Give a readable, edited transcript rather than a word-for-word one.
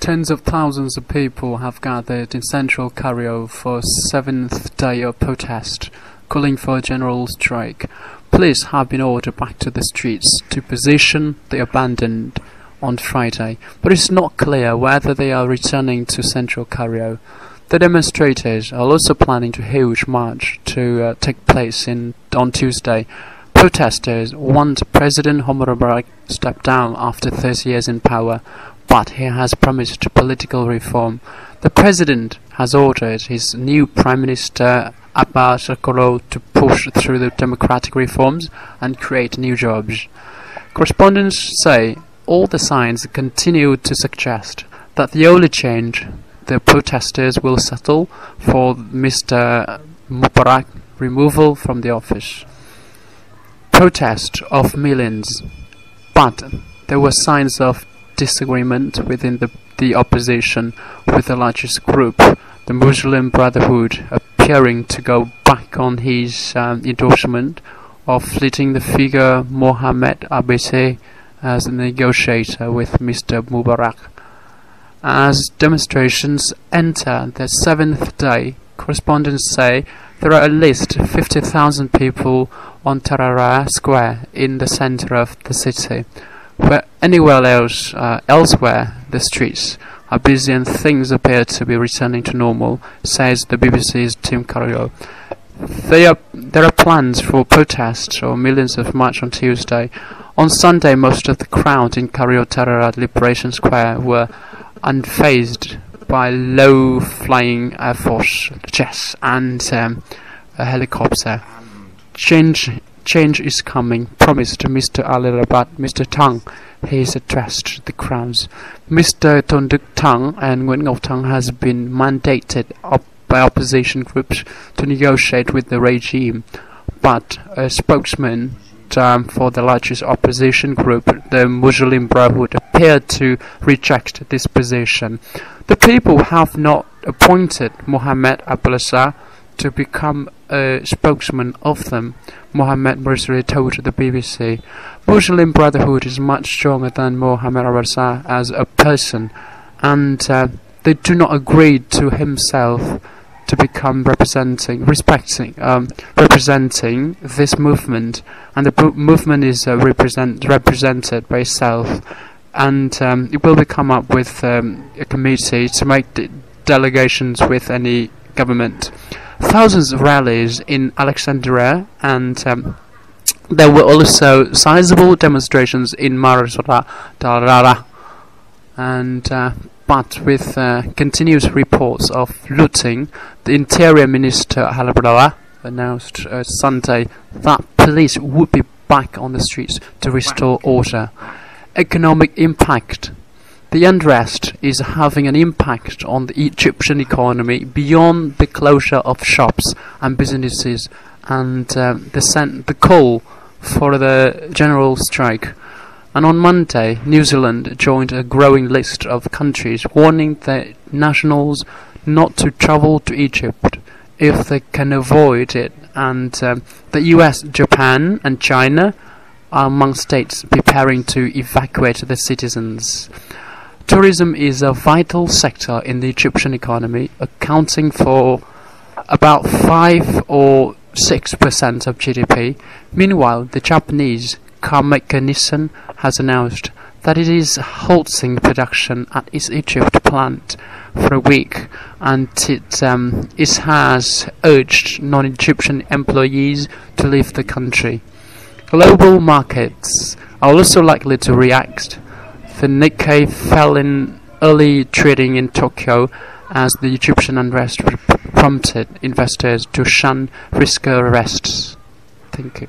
Tens of thousands of people have gathered in central Cairo for a seventh day of protest, calling for a general strike. Police have been ordered back to the streets to position they abandoned on Friday, but it's not clear whether they are returning to central Cairo. The demonstrators are also planning a huge march to take place on Tuesday. Protesters want President Mubarak to step down after 30 years in power, but he has promised political reform. The president has ordered his new Prime Minister Abbas to push through the democratic reforms and create new jobs. Correspondents say all the signs continue to suggest that the only change the protesters will settle for Mr. Mubarak removal from the office. Protest of millions, but there were signs of disagreement within the opposition, with the largest group, the Muslim Brotherhood, appearing to go back on his endorsement of letting the figure Mohammed Abbasi as a negotiator with Mr. Mubarak. As demonstrations enter their seventh day, correspondents say there are at least 50,000 people on Tahrir Square in the center of the city. Where anywhere else, elsewhere, the streets are busy and things appear to be returning to normal, says the BBC's Tim Carrillo. There are plans for protests or millions of march on Tuesday. On Sunday, most of the crowd in Cairo Tahrir Liberation Square were unfazed by low-flying Air Force jets and a helicopter. Change is coming, promised Mr. Ali Rabat, Mr. Tang. He has addressed the crowds. Mr. Tonduk Tang and Nguyen Ngọc Thang has been mandated by opposition groups to negotiate with the regime, but a spokesman for the largest opposition group, the Muslim Brotherhood, appeared to reject this position. The people have not appointed Mohammed Abbasi to become a spokesman of them, Mohammed Mursali told the BBC. Muslim Brotherhood is much stronger than Mohammed Abbasi as a person, and they do not agree to himself to become representing this movement, and the movement is represented by itself, and it will be come up with a committee to make delegations with any government. Thousands of rallies in Alexandria, and there were also sizable demonstrations in Marasara, and but with continuous reports of looting, the Interior Minister Halabrala announced Sunday that police would be back on the streets to restore order. Economic impact. The unrest is having an impact on the Egyptian economy beyond the closure of shops and businesses and the call for the general strike. And on Monday, New Zealand joined a growing list of countries warning their nationals not to travel to Egypt if they can avoid it, and the US, Japan and China are among states preparing to evacuate their citizens. Tourism is a vital sector in the Egyptian economy, accounting for about 5 or 6% of GDP. Meanwhile, the Japanese car maker Nissan has announced that it is halting production at its Egypt plant for a week, and it has urged non-Egyptian employees to leave the country. Global markets are also likely to react. The Nikkei fell in early trading in Tokyo as the Egyptian unrest prompted investors to shun riskier arrests. Thank you.